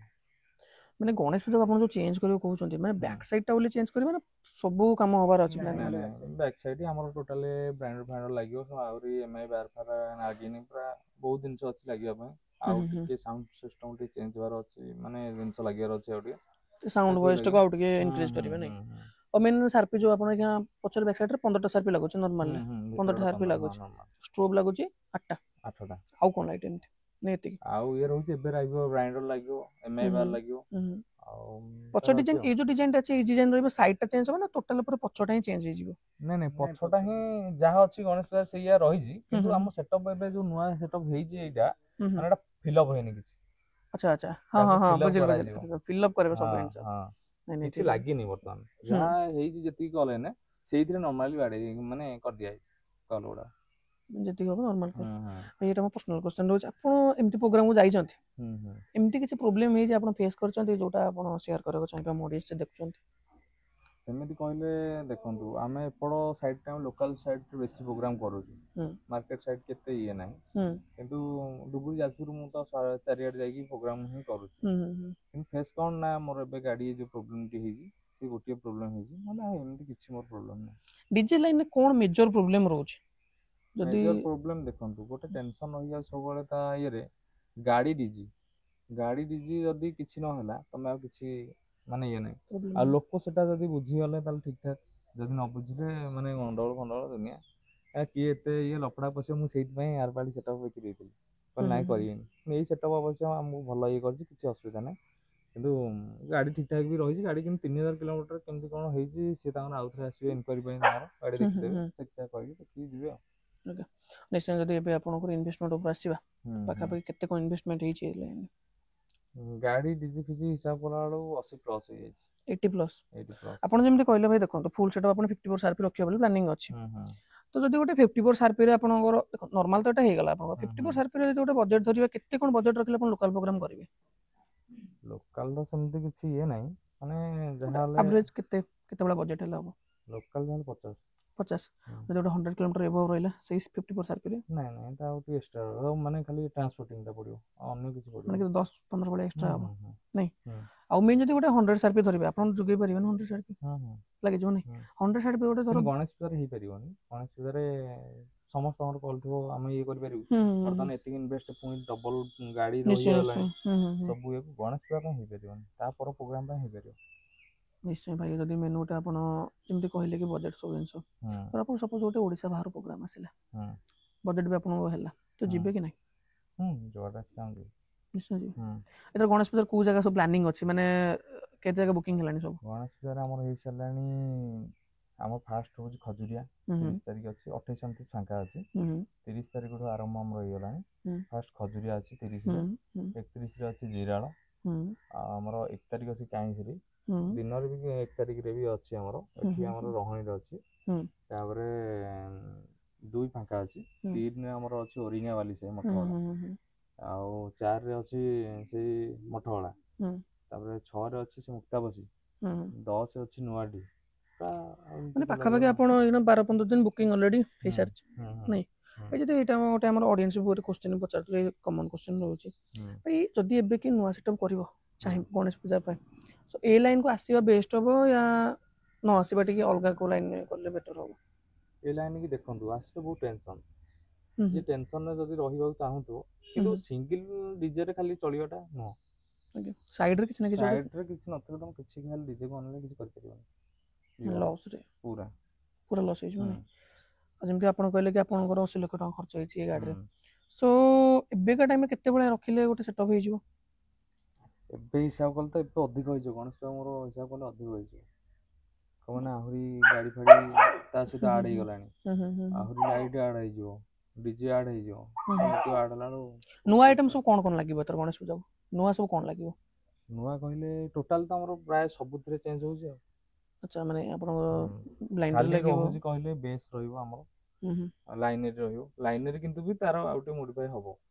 ମାନେ ଗଣେଶ ପୂଜାକୁ ଆପଣ ଯୋଉ ଚେଞ୍ଜ କରିବାକୁ କହୁଛନ୍ତି, ମାନେ ବ୍ୟାକ୍ ସାଇଡ୍ଟା ବୋଲି ଚେଞ୍ଜ କରିବେ ନା ସବୁ କାମ ହବାର ଅଛି? ବ୍ୟାକ୍ ସାଇଡ୍ ଆମର ଟୋଟାଲି ବ୍ରାଣ୍ଡେଡ ଫ୍ରାଣ୍ଡେଡ ଲାଗିବ, ଆହୁରି ଏମ୍ଆଇ ବାର ଫାର ଲାଗିନି, ପୁରା ବହୁତ ଜିନିଷ ଅଛି ଲାଗିବା ପାଇଁ, ଆଉ ଟିକେ ସାଉଣ୍ଡ ସିଷ୍ଟମ ଟିକେ ଚେଞ୍ଜ ହବାର ଅଛି, ମାନେ ଜିନିଷ ଲାଗିବାର ଅଛି ଆଉ ଟିକେ ସାଉଣ୍ଡ ଭଏସଟାକୁ ଆଉ ଟିକେ ଇନକ୍ରିଜ କରିବେ ନାଇଁ? ଆଉ ମେନ୍ ସାର୍ପି ଯୋଉ ଆପଣ ଏଇନା ପଛରେ ବ୍ୟାକ୍ ସାଇଡ୍ରେ 15ଟା ସାର୍ପି ଲାଗୁଛି ନର୍ମାଲରେ, 15ଟା ସାର୍ପି ଲାଗୁଛି, ଷ୍ଟ୍ରୋବ୍ ଲାଗୁଛି 8ଟା, ଆଉ କ'ଣ ଲାଇଟ୍ ଏମିତି ନା ଏତିକି? ଆଉ ଇଏ ରହୁଛି ଏବେ ଲାଗିବ ବ୍ରାଣ୍ଡେଡ ଲାଗିବ, ଏମ୍ଆଇ ବାର ଲାଗିବ, ଆଉ ପଛ ଡିଜାଇନ ଏଇ ଯୋଉ ଡିଜାଇନଟା ଅଛି ଏଇ ଡିଜାଇନ ରହିବ, ସାଇଡଟା ଚେଞ୍ଜ ହବ ନା ଟୋଟାଲ ପୁରା ପଛଟା ହିଁ ଚେଞ୍ଜ ହେଇଯିବ? ନାଇଁ ପଛଟା ହିଁ ଯାହା ଅଛି ଗଣେଶ ପୂଜା ସେଇଆ ରହିଛି, କିନ୍ତୁ ଆମ ସେଟଅପ୍ ଏବେ ଯୋଉ ନୂଆ ସେଟଅପ୍ ହେଇଛି ଏଇଟା ମାନେ ଏଟା ଫିଲ୍ଅପ୍ ହେଇନି କିଛି। ଆଚ୍ଛା ଆଚ୍ଛା ହଁ ବୁଝିଲି ଫିଲ୍ଅପ୍ କରିବେ ସବୁ ଜିନିଷ, କିଛି ଲାଗିନି ବର୍ତ୍ତମାନ, ଯାହା ହେଇଛି ଯେତିକି କଲ୍ ଏନେ ସେଇଥିରେ ନର୍ମାଲି ବାଡେଇ ମାନେ କରିଦିଆଯାଇଛି କଲ୍ ଗୁଡା ଯେତିକି ହବ ନର୍ମାଲ କଲ୍। ଏଇଟା ମୋ ପର୍ସନାଲ କ୍ୱେଶ୍ଚନ ରହୁଛି, ଆପଣ ଏମିତି ପ୍ରୋଗ୍ରାମକୁ ଯାଇଛନ୍ତି, ଏମିତି କିଛି ପ୍ରୋବ୍ଲେମ ହେଇଛି ଆପଣ ଫେସ୍ କରିଛନ୍ତି ଯୋଉଟା ଆପଣ ସେୟାର କରିବାକୁ ଚାହିଁବେ ଆମ ଅଡିଏନ୍ସ ଦେଖୁଛନ୍ତି? ସେମିତି କହିଲେ ଦେଖନ୍ତୁ, ଆମେ ଏପଟ ସାଇଡ୍ ଲୋକାଲ ସାଇଡ୍ ବେଶୀ ପ୍ରୋଗ୍ରାମ କରୁଛୁ, ମାର୍କେଟ ସାଇଡ୍ କେତେ ଇଏ ନାହିଁ, କିନ୍ତୁ ଡୁବୁରି ଯାଜପୁର ମୁଁ ତ ଚାରିଆଡେ ଯାଇକି ପ୍ରୋଗ୍ରାମ ହିଁ କରୁଛି, କିନ୍ତୁ ଫେସ୍ କ'ଣ ନା ମୋର ଏବେ ଗାଡି ଯୋଉ ପ୍ରୋବ୍ଲେମଟି ହେଇଛି ସେ ଗୋଟିଏ ପ୍ରୋବ୍ଲେମ ହେଇଛି, ନହେଲେ ଆଉ ଏମିତି କିଛି ମୋର ପ୍ରୋବ୍ଲେମ ନାହିଁ। ଡିଜେ ଲାଇନରେ କ'ଣ ମେଜର ପ୍ରୋବ୍ଲେମ ରହୁଛି? ମେଜର ପ୍ରୋବ୍ଲେମ ଦେଖନ୍ତୁ, ଗୋଟେ ଟେନସନ ରହିଯାଉଛି ସବୁବେଳେ ତା ଇଏରେ, ଗାଡି ଡିଜି ଯଦି କିଛି ନହେଲା ତମେ ଆଉ କିଛି ମାନେ ଇଏ ନାହିଁ, ଆଉ ଲୋକ ସେଟା ଯଦି ବୁଝିଗଲେ ତାହେଲେ ଠିକ ଠାକ, ଯଦି ନ ବୁଝିଲେ ମାନେ ଗଣ୍ଡଗୋଳ ଫଣ୍ଡଗୋଳ ଦୁନିଆ, କିଏ ଏତେ ଇଏ ଲଫଡା ପଶିବ, ମୁଁ ସେଇଥିପାଇଁ ଆର ପାଳି ସେଟଅପ୍ ବିକି ଦେଇଥିଲି, କହିଲେ ନାଇଁ କରିବେନି, ଏଇ ସେଟଅପ୍ ଅବଶ୍ୟ ଆମକୁ ଭଲ ଇଏ କରିଛି, କିଛି ଅସୁବିଧା ନାହିଁ, କିନ୍ତୁ ଗାଡି ଠିକ ଠାକ ବି ରହିଛି, ଗାଡି କିନ୍ତୁ 3000 କିଲୋମିଟର କେମିତି କ'ଣ ହେଇଛି ସେ ତାଙ୍କର ଆଉଥରେ ଆସିବେ ଇନକ୍ୱାରି ପାଇଁ, ତାଙ୍କର ଗାଡି ଦେଖିଦେବେ, ଠିକଠାକ କରିକି ଦେଖିକି ଯିବେ ଆଉ। ନିଶ୍ଚୟ ଯଦି ଏବେ ଆପଣଙ୍କର ଇନଭେଷ୍ଟମେଣ୍ଟ ଉପରେ ଆସିବା, ପାଖାପାଖି କେତେ କ'ଣ ଇନଭେଷ୍ଟମେଣ୍ଟ ହେଇଛି ଏ ଲାଇନରେ? ଗାଡି ଡିଜି ଫିଜି ହିସାବ କଲା ବେଳକୁ 80+ ହେଇଯାଇଛି। 80+? ଆପଣ ଯେମିତି କହିଲେ ଭାଇ ଦେଖନ୍ତୁ, ଫୁଲ୍ ସେଟଅପ୍ ଆପଣ 54 ସାର୍ପି ରଖିବେ ବୋଲି ପ୍ଲାନିଂ ଅଛି, ତ ଯଦି ଗୋଟେ 54 ସାର୍ପିରେ ଆପଣଙ୍କର ନର୍ମାଲ ତ ଏଟା ହେଇଗଲା, ଆପଣଙ୍କର 54 ସାର୍ପିରେ ଯଦି ଗୋଟେ ବଜେଟ୍ ଧରିବେ, କେତେ କ'ଣ ବଜେଟ୍ ରଖିଲେ ଆପଣ ଲୋକାଲ ପ୍ରୋଗ୍ରାମ କରିବେ? ଲୋକାଲ ତ ସେମିତି କିଛି ଇଏ ନାହିଁ, ମାନେ ଯାହା ହେଲେ ଆଭରେଜ କେତେବେଳେ ବଜେଟ୍ ହେଲେ ହବ? ଲୋକାଲ ଯାହେଲେ 50 ଯଦି ଗୋଟେ 100 କିଲୋମିଟର ଏଭବ ରହିଲା ସେଇ 54 ସାର୍ପିରେ? ନାଇଁ ଏଟା ଆଉ ଟିକେ ଏକ୍ସଟ୍ରା, ମାନେ ଖାଲି ଟ୍ରାନ୍ସପୋର୍ଟିଂଟା ପଡ଼ିବ, ଅନ୍ୟ କିଛି ପଡ଼ିବ, ମାନେ 10-15 ଭଳିଆ ଏକ୍ସଟ୍ରା ହବ ନାଇଁ? ଆଉ ମେନ୍ ଯଦି ଗୋଟେ 100 ସାର୍ପି ଧରିବେ, ଆପଣ ଯୋଗାଇ ପାରିବେନି 100 ସାର୍ପି? ଲାଗିଯିବ ନାଇଁ? 100 ସାର୍ପି ଗୋଟେ ଧର ଗଣେଶ ପୂଜାରେ ହେଇପାରିବନି, ଗଣେଶ ପୂଜାରେ ସମସ୍ତଙ୍କର କଲଥିବ, ଆମେ ଇଏ କରିପାରିବୁ, ବର୍ତ୍ତମାନ ଏତିକି ଇନଭେଷ୍ଟ ପୁଣି ଡବଲ ଗାଡି ରହିଗଲାଣି ସବୁ ଇଏ, ଗଣେଶ ପୂଜା ପାଇଁ ହେଇପାରିବନି, ତାପର ପ୍ରୋଗ୍ରାମ ପାଇଁ ହେଇପାରିବ। ନିଶ୍ଚୟ ଭାଇ, ଯଦି ମେନୁଟା ଆପଣ ଯେମିତି କହିଲେ କି ବଜେଟ୍ ସବୁ ଜିନିଷ, ଆପଣ ସପୋଜ ଗୋଟେ ଓଡ଼ିଶା ବାହାର ପ୍ରୋଗ୍ରାମ ଆସିଲା, ବଜେଟ୍ ବି ଆପଣଙ୍କୁ ହେଲା, ତ ଯିବେ କି ନାହିଁ? ନିଶ୍ଚୟ ଯିବେ। ଏଥର ଗଣେଶ ପୂଜାର କୋଉ ଜାଗା ସବୁ ପ୍ଲାନିଂ ଅଛି, ମାନେ କେତେ ଜାଗା ବୁକିଂ ହେଲାଣି ସବୁ? ଗଣେଶ ପୂଜାରେ ଆମର ହେଇସାରିଲାଣି, ଆମର ଫାଷ୍ଟ ହଉଛି ଖଜୁରିଆ, 30 ତାରିଖ ଅଛି, 28 29 ଫାଙ୍କା ଅଛି, 30 ତାରିଖରୁ ଆରମ୍ଭ ଆମର ହେଇଗଲାଣି, ଫାଷ୍ଟ ଖଜୁରିଆ ଅଛି 30ରେ, 31ରେ ଅଛି ଜିରାଳ, ଆମର 1 ତାରିଖ ଅଛି କାଇଁସିରି ଦିନରେ ବି 1 ତାରିଖରେ ବି ଅଛି ଆମର ଏଠି ଆମର ରହଣୀରେ ଅଛି ତାପରେ 2 ଫାଙ୍କା ଅଛି 3ରେ ଆମର ଅଛି ଓରିଙ୍ଗାବାଲି ସେ ମଠଗଳା ଆଉ 4ରେ ଅଛି ସେଇ ମଠଗଳା ତାପରେ 6ରେ ଅଛି ସେ ମୁକ୍ତାବସୀ 10 ଅଛି ନୂଆଡି ମାନେ ପାଖାପାଖି ଆପଣ 12-15 ଦିନ ବୁକିଂ ଅଲରେଡି ହେଇସାରିଛି ନାଇଁ ଭାଇ ଯଦି ଏଇଟା ଗୋଟେ ଆମର ଅଡିଏନ୍ସ ଗୋଟେ କ୍ୱେଶ୍ଚନ ପଚାରୁଥିଲେ କମନ କ୍ୱେଶ୍ଚନ ରହୁଛି ଭାଇ ଯଦି ଏବେ କି ନୂଆ ସେଟଅପ୍ କରିବ ଚାହିଁବ ଗଣେଶ ପୂଜା ପାଇଁ ସୋ ଏ ଲାଇନକୁ ଆସିବା ବେଷ୍ଟ ହବ ୟା ନ ଆସିବା ଟିକେ ଅଲଗା କୋଉ ଲାଇନରେ କଲେ ବେଟର ହବ ଏ ଲାଇନ କି ଦେଖନ୍ତୁ ଆସିଲେ ବହୁତ ଟେନସନ ଯେ ଟେନସନରେ ଯଦି ରହିବାକୁ ଚାହୁଁଥିବ କିନ୍ତୁ ସିଙ୍ଗଲ ଡିଜେରେ ଖାଲି ଚଳିବାଟା ନୁହଁ ସାଇଡରେ କିଛି ନା କିଛି ସାଇଡରେ କିଛି ନଥିଲେ ତମ କିଛି ଖାଲି ଡିଜେକୁ ଅନେଇଲେ କିଛି କରିପାରିବନି ଲସ୍ରେ ପୁରା ଲସ୍ ହେଇଯିବ ଯେମିତି ଆପଣ କହିଲେ କି ଆପଣଙ୍କର 80 ଲକ୍ଷ ଟଙ୍କା ଖର୍ଚ୍ଚ ହେଇଛି ଏ ଗାଡ଼ିରେ ସୋ ଏବେକା ଟାଇମରେ କେତେ ଭଳିଆ ରଖିଲେ ଗୋଟେ ସେଟଅପ୍ ହେଇଯିବ ଏବେ ହିସାବ କଲେ ତ ଏବେ ଅଧିକ ହେଇଯିବ ଗଣେଶ ପୂଜା ମୋର ହିସାବ କଲେ ଅଧିକ ହେଇଯିବ କଣ ଆହୁରି ଗାଡ଼ି ଫାଡ଼ି ତା ସହିତ ଆଡ୍ ହେଇଗଲାଣି ଆହୁରି ଲାଇଟ୍ ଆଡ୍ ହେଇଯିବ ଡିଜେ ଆଡ୍ ହେଇଯିବ ଆଡ୍ ହେଲା ନୂଆ ଆଇଟମ ସବୁ କଣ ଲାଗିବ ଏଥର ଗଣେଶ ପୂଜାକୁ ନୂଆ ସବୁ କଣ ଲାଗିବ ନୂଆ କହିଲେ ଟୋଟାଲ ତ ଆମର ପ୍ରାୟ ସବୁଥିରେ ଚେଞ୍ଜ ହଉଛି ଆଉ ଆଚ୍ଛା ମାନେ ଆପଣଙ୍କର ବ୍ଲାଇଣ୍ଡର ଲାଗିବ ରହୁଛି କହିଲେ ବେସ୍ ରହିବ ଆମର ଲାଇନରେ ରହିବ ଲାଇନରେ କିନ୍ତୁ ବି ତାର ଆଉ ଟିକେ ମୋଡିଫାଇ ହବ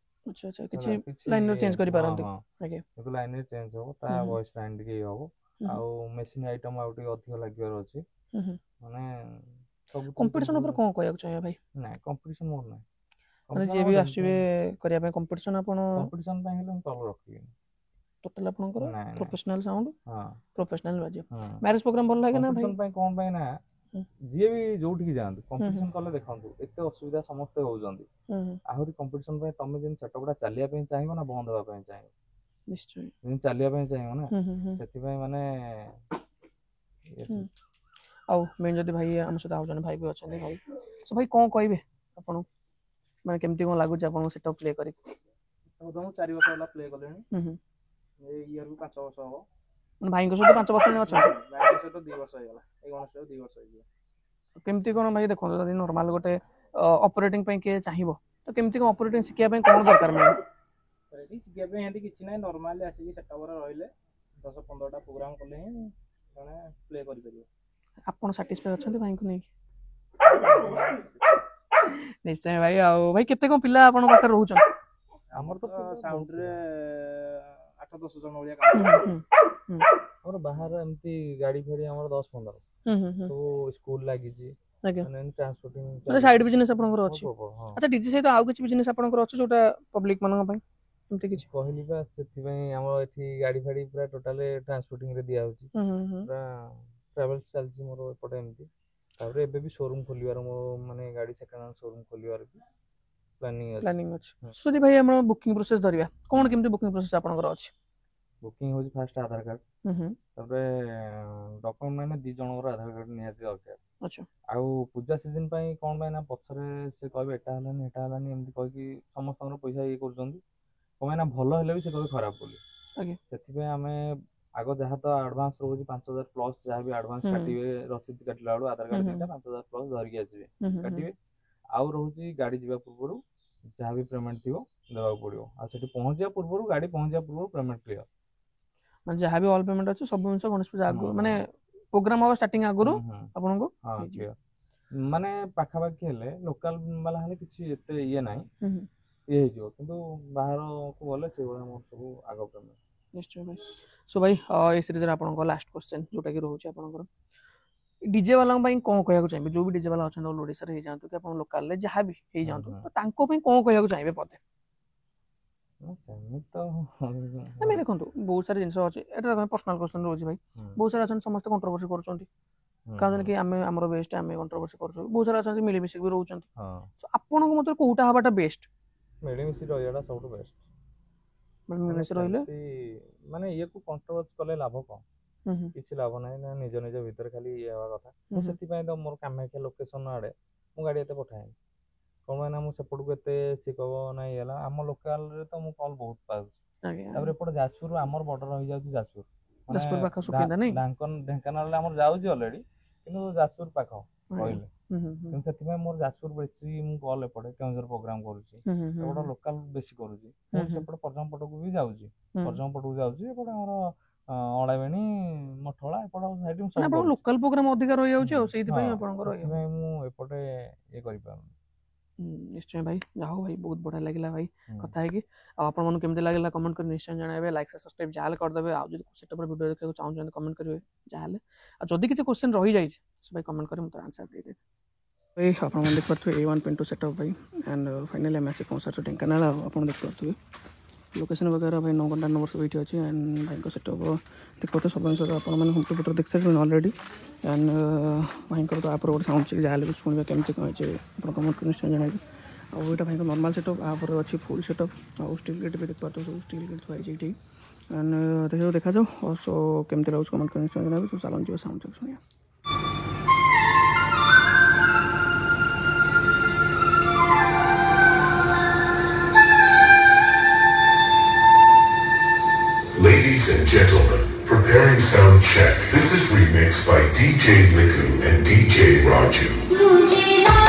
ଆଚ୍ଛା ଆଚ୍ଛା କିଛି ଲାଇନର ଚେଞ୍ଜ କରିପାରନ୍ତି ଆଜ୍ଞା କିନ୍ତୁ ଲାଇନରେ ଚେଞ୍ଜ ହବ ତା ଭଏସ ଲାଇନ ଟିକେ ହବ ଆଉ ମେସିନ୍ ଆଇଟମ ଆଉ ଟିକେ ଅଧିକ ଲାଗିବାର ଅଛି ମାନେ ସବୁ କମ୍ପିଟିସନ ଉପରେ କଣ କହିବାକୁ ଚାହିଁବେ ଭାଇ ନାଇଁ କମ୍ପିଟିସନ ମୋର ନାହିଁ ମାନେ ଯିଏ ବି ଆସିବେ କରିବା ପାଇଁ କମ୍ପିଟିସନ ଆପଣ କମ୍ପିଟିସନ ପାଇଁ ହେଲେ ମୁଁ ତଳ ରଖିବିନି ଟୋଟାଲ ଆପଣଙ୍କର ପ୍ରୋଫେସନାଲ ସାଉଣ୍ଡ ହଁ ପ୍ରୋଫେସନାଲ ବାଜିବ ମ୍ୟାରେଜ ପ୍ରୋଗ୍ରାମ ଭଲ ଲାଗେ ନା ଭାଇ କମ୍ପିଟିସନ ପାଇଁ କଣ ପାଇଁ ନା ଯିଏ ବି ଯୋଉଠିକି ଯାଆନ୍ତୁ କମ୍ପିଟିସନ କଲେ ଦେଖନ୍ତୁ ଏତେ ଅସୁବିଧା ସମସ୍ତେ ହଉଛନ୍ତି ଆହୁରି କମ୍ପିଟିସନ ପାଇଁ ତମେ ଯେମିତି ସେଟଅପଟା ଚାଲିବା ପାଇଁ ଚାହିଁବ ନା ବନ୍ଦ ହେବା ପାଇଁ ଚାହିଁବ ନିଶ୍ଚୟ ଯେମିତି ଚାଲିବା ପାଇଁ ଚାହିଁବ ନା ସେଥିପାଇଁ ମାନେ ଆଉ ମେନ୍ ଯଦି ଭାଇ ଆମ ସହିତ ଆଉ ଜଣେ ଭାଇ ବି ଅଛନ୍ତି ଭାଇ ସୋ ଭାଇ କ'ଣ କହିବେ ଆପଣ ମାନେ କେମିତି କ'ଣ ଲାଗୁଛି ଆପଣଙ୍କୁ ସେଟଅପ୍ ପ୍ଲେ କରିକି ମୁଁ 4 ବର୍ଷ ହେଲା ପ୍ଲେ କଲେଣି ଏଇ ଇୟରକୁ 5 ବର୍ଷ ହବ ମାନେ ଭାଇଙ୍କ ସହିତ 5 ବର୍ଷ ହେଲାଣି ଅଛନ୍ତି ଭାଇଙ୍କ ସହିତ 2 ବର୍ଷ ହେଇଗଲା ଏଇ ଗଣେଶ ପୂଜାକୁ 2 ବର୍ଷ ହେଇଯିବ କେମିତି କ'ଣ ଭାଇ ଦେଖନ୍ତୁ ଯଦି ନର୍ମାଲ ଗୋଟେ ଅପରେଟିଂ ପାଇଁ କିଏ ଚାହିଁବ ତ କେମିତି କ'ଣ ଅପରେଟିଂ ଶିଖିବା ପାଇଁ କ'ଣ ଦରକାର ମ୍ୟାମ୍ ଅପରେଟିଂ ଶିଖିବା ପାଇଁ ଏମିତି କିଛି ନାହିଁ ନର୍ମାଲି ଆସିକି ସେଟଅପ୍ରେ ରହିଲେ 10-15ଟା ପ୍ରୋଗ୍ରାମ କଲେ ହିଁ ଜଣେ ପ୍ଲେ କରିପାରିବ ଆପଣ ସାଟିସ୍ଫାଏ ଅଛନ୍ତି ଭାଇଙ୍କୁ ନେଇକି ନିଶ୍ଚୟ ଭାଇ ଆଉ ଭାଇ କେତେ କ'ଣ ପିଲା ଆପଣଙ୍କ ପାଖରେ ରହୁଛନ୍ତି ଆମର ତ ସାଉଣ୍ଡରେ 8-10 ଜଣ ଭଳିଆ ଆମର ବାହାର ଏମିତି ଗାଡ଼ି ଫାଡ଼ି ଆମର 10-15 ସବୁ ସ୍କୁଲ ଲାଗିଛି ମାନେ ସାଇଡ୍ ବିଜନେସ୍ ଆପଣଙ୍କର ଅଛି ଆଚ୍ଛା ଡିଜେ ସହିତ ଆଉ କିଛି ବିଜନେସ୍ ଆପଣଙ୍କର ଅଛି ଯୋଉଟା ପବ୍ଲିକ ମାନଙ୍କ ପାଇଁ ଏମିତି କିଛି କହିଲି ବା ସେଥିପାଇଁ ଆମର ଏଠି ଗାଡ଼ି ଫାଡ଼ି ପୁରା ଟୋଟାଲ ଟ୍ରାନ୍ସପୋର୍ଟିଂରେ ଦିଆହେଉଛି ପୁରା ଟ୍ରାଭେଲ୍ସ ଚାଲିଛି ମୋର ଏପଟେ ଏମିତି ତାପରେ ଏବେ ବି ସୋରୁମ୍ ଖୋଲିବାର ମୋ ମାନେ ଗାଡ଼ି ସେକେଣ୍ଡ ହ୍ୟାଣ୍ଡ ସୋରୁମ୍ ଖୋଲିବାର ବି ପ୍ଲାନିଂ ଅଛି ଯଦି ଭାଇ ଆମର ବୁକିଂ ପ୍ରୋସେସ୍ ଧରିବା କ'ଣ କେମିତି ବୁକିଂ ପ୍ରୋସେସ୍ ଆପଣଙ୍କର ଅଛି ବୁକିଂ ହେଉଛି ଫାଷ୍ଟ ଆଧାର କାର୍ଡ ତାପରେ ଡକୁମେଣ୍ଟ ମାନେ 2 ଜଣଙ୍କର ଆଧାର କାର୍ଡ ନିହାତି ଦରକାର ଆଉ ପୂଜା ସିଜନ ପାଇଁ କ'ଣ ପାଇଁ ନା ପଛରେ ସେ କହିବେ ଏଟା ହେଲାନି ଏଟା ହେଲାନି ଏମିତି କହିକି ସମସ୍ତଙ୍କର ପଇସା ଇଏ କରୁଛନ୍ତି କ'ଣ ପାଇଁ ନା ଭଲ ହେଲେ ବି ସେ କହିବେ ଖରାପ ବୋଲି ସେଥିପାଇଁ ଆମେ ଆଗ ଯାହା ତ ଆଡଭାନ୍ସ ରହୁଛି 5,000 ପ୍ଲସ୍ ଯାହା ବି ଆଡଭାନ୍ସ କାଟିବେ ରସିଦ କାଟିଲା ବେଳୁ ଆଧାର କାର୍ଡ 2ଟା 5,000 ପ୍ଲସ୍ ଧରିକି ଆସିବେ କାଟିବେ ଆଉ ରହୁଛି ଗାଡ଼ି ଯିବା ପୂର୍ବରୁ ଯାହା ବି ପେମେଣ୍ଟ ଥିବ ଦେବାକୁ ପଡ଼ିବ ଆଉ ସେଠି ପହଞ୍ଚିବା ପୂର୍ବରୁ ଗାଡ଼ି ପହଞ୍ଚିବା ପୂର୍ବରୁ ପେମେଣ୍ଟ କ୍ଲିୟର ମାନେ ଯାହା ବି ଅଲ୍ ପେମେଣ୍ଟ ଅଛି ସବୁ ଜିନିଷ ଗଣେଶ ପୂଜା ଆଗରୁ ମାନେ ପ୍ରୋଗ୍ରାମ ହବ ଷ୍ଟାର୍ଟିଂ ଆଗରୁ ଆପଣଙ୍କୁ ମାନେ ପାଖାପାଖି ହେଲେ ଲୋକାଲ ବାଲା ହେଲେ କିଛି ଏତେ ଇଏ ନାହିଁ ଇଏ ହେଇଯିବ କିନ୍ତୁ ବାହାରକୁ ଗଲେ ସେଇଭଳିଆ ମୋର ସବୁ ଆଗ ପେମେଣ୍ଟ ନିଶ୍ଚୟ ଭାଇ ସୋ ଭାଇ ଏ ସିରିଜରେ ଆପଣଙ୍କ ଲାଷ୍ଟ କ୍ୱେଶ୍ଚନ ଯୋଉଟାକି ରହୁଛି ଆପଣଙ୍କର ଡିଜେ ବାଲାଙ୍କ ପାଇଁ କ'ଣ କହିବାକୁ ଚାହିଁବେ ଯୋଉ ବି ଡିଜେ ବାଲା ଅଛନ୍ତି ଅଲ୍ ଓଡ଼ିଶାରେ ହେଇଯାଆନ୍ତୁ କି ଆପଣ ଲୋକାଲରେ ଯାହା ବି ହେଇଯାଆନ୍ତୁ ତ ତାଙ୍କ ପାଇଁ କ'ଣ କହିବାକୁ ଚାହିଁବେ ପଦେ ସେମିତି ତ ଆମେ ଦେଖନ୍ତୁ ବହୁତ ସାରା ଜିନିଷ ଅଛି ଏଇଟା ପର୍ସନାଲ କ୍ୱେଶ୍ଚନ ରହୁଛି ଭାଇ ବହୁତ ସାରା ଅଛନ୍ତି ସମସ୍ତେ କଣ୍ଟ୍ରୋଭର୍ସି କରୁଛନ୍ତି କାରଣ କି ଆମେ ଆମର ବେଷ୍ଟ ଆମେ କଣ୍ଟ୍ରୋଭର୍ସି କରୁଛୁ ବହୁତ ସାରା ଅଛନ୍ତି ମିଳିମିଶିକି ବି ରହୁଛନ୍ତି ଆପଣଙ୍କ ମତରେ କୋଉଟା ହବାଟା ବେଷ୍ଟ ମିଳିମିଶି ରହିବାଟା ସବୁଠୁ ବେଷ୍ଟ ମିଳିମିଶି ରହିଲେ ମାନେ ଇଏକୁ କଣ୍ଟ୍ରୋଭର୍ସି କଲେ ଲାଭ କ'ଣ କିଛି ଲାଭ ନାହିଁ ନା ନିଜ ନିଜ ଭିତରେ ଖାଲି ଇଏ ହେବା କଥା ମୁଁ ସେଥିପାଇଁ ତ ମୋର କାମାକ୍ଷା ଲୋକେସନ ଆଡ଼େ ମୁଁ ଗାଡ଼ି ଏତେ ପଠାଏନି କ'ଣ ପାଇଁ ନା ମୁଁ ସେପଟକୁ ଏତେ ଶିଖବ ନାହିଁ ହେଲା ଆମ ଲୋକାଲରେ ତ ମୁଁ କଲ୍ ବହୁତ ପାଉଛି ତାପରେ ଏପଟେ ଯାଜପୁର ଆମର ବର୍ଡର ରହିଯାଉଛି ଯାଜପୁର ପାଖ ସୁକିନ୍ଦା ନାହିଁ ଢେଙ୍କାନାଳରେ ଆମର ଯାଉଛି ଅଲରେଡି କିନ୍ତୁ ଯାଜପୁର ପାଖ କହିଲେ କିନ୍ତୁ ସେଥିପାଇଁ ମୋର ଯାଜପୁର ବେଶୀ ମୁଁ କଲ୍ ଏପଟେ କେଉଁଝର ପ୍ରୋଗ୍ରାମ କରୁଛି ଏପଟେ ଲୋକାଲ ବେଶୀ କରୁଛି ମୁଁ ସେପଟେ ପରଜଙ୍ଗ ପଟକୁ ବି ଯାଉଛି ପରଜଙ୍ଗ ପଟକୁ ଯାଉଛି ଏପଟେ ଆମର ଅଁଳାବେଣୀ ମଠଳା ଏପଟ ସାଇଡ୍ ମୁଁ ସବୁ ଲୋକାଲ ପ୍ରୋଗ୍ରାମ ଅଧିକା ରହିଯାଉଛି ଆଉ ସେଇଥିପାଇଁ ଆପଣଙ୍କର ସେଥିପାଇଁ ମୁଁ ଏପଟେ ଇଏ କରିପାରୁନି। ନିଶ୍ଚୟ ଭାଇ ଯାହା ହଉ ଭାଇ ବହୁତ ବଢିଆ ଲାଗିଲା ଭାଇ କଥା ହେଇକି ଆଉ ଆପଣ ମାନଙ୍କୁ କେମିତି ଲାଗିଲା କମେଣ୍ଟ କରି ନିଶ୍ଚୟ ଜଣାଇବେ ଲାଇକ୍ ସବସ୍କ୍ରାଇବ ଯାହାହେଲେ କରିଦେବେ ଆଉ ଯଦି ସେଟା ଭିଡ଼ିଓ ଦେଖିବାକୁ ଚାହୁଁଛନ୍ତି କମେଣ୍ଟ କରିବେ ଯାହାହେଲେ ଆଉ ଯଦି କିଛି କ୍ୱେଶ୍ଚନ୍ ରହିଯାଇଛି ସେ ଭାଇ କମେଣ୍ଟ କରି ମୁଁ ତାର ଆନ୍ସର ଦେଇଦେବି ଭାଇ ଆପଣମାନେ ଦେଖିପାରୁଥିବେ A1 ପିଣ୍ଟୁ ସେଟଅପ୍ ଭାଇ ଆଣ୍ଡ ଫାଇନାଲି ଆମେ ଆସି ପହଞ୍ଚାଛୁ ଢେଙ୍କାନାଳ ଆଉ ଆପଣ ଦେଖିପାରୁଥିବେ ଲୋକେସନ୍ ବଗେରା ଭାଇ 9 ଘଣ୍ଟା ନମ୍ବର ସବୁ ଏଇଠି ଅଛି ଆଣ୍ଡ ଭାଇଙ୍କ ସେଟଅପ୍ ଦେଖିପାରୁଥିବେ ସବୁ ଜିନିଷ ଆପଣମାନେ ହୋମ୍ ଥିଏଟର୍ ଦେଖିସାରିଲେଣି ଅଲରେଡ଼ି ଆଣ୍ଡ ଭାଇଙ୍କର ତ ଆପରେ ଗୋଟେ ସାଉଣ୍ଡ ଚେକ୍ ଯାହାହେଲେ ବି ଶୁଣିବା କେମିତି କ'ଣ ହେଇଛି ଆପଣ କମେଣ୍ଟ କରି ନିଶ୍ଚୟ ଜଣାଇବେ ଆଉ ଏଇଟା ଭାଇଙ୍କ ନର୍ମାଲ୍ ସେଟଅପ୍ ଆପରେ ଅଛି ଫୁଲ୍ ସେଟଅପ୍ ଆଉ ଷ୍ଟିଲ୍ ଗେଟ୍ ବି ଦେଖିପାରୁଥିବେ ସବୁ ଷ୍ଟିଲ୍ ଗେଟ୍ ଥୁଆ ହେଇଛି ଏଇଠି ଆଣ୍ଡ ଦେଖାଯାଉ ସୋ କେମିତି ଲାଗୁଛି କମେଣ୍ଟ କରି ନିଶ୍ଚୟ ଜଣାଇବେ ସୋ ଚାଲନ୍ତୁ ଯିବା ସାଉଣ୍ଡ ଚେକ୍ ଶୁଣିବା। Ladies and gentlemen, preparing sound check. This is remixed by DJ Liku and DJ Raju.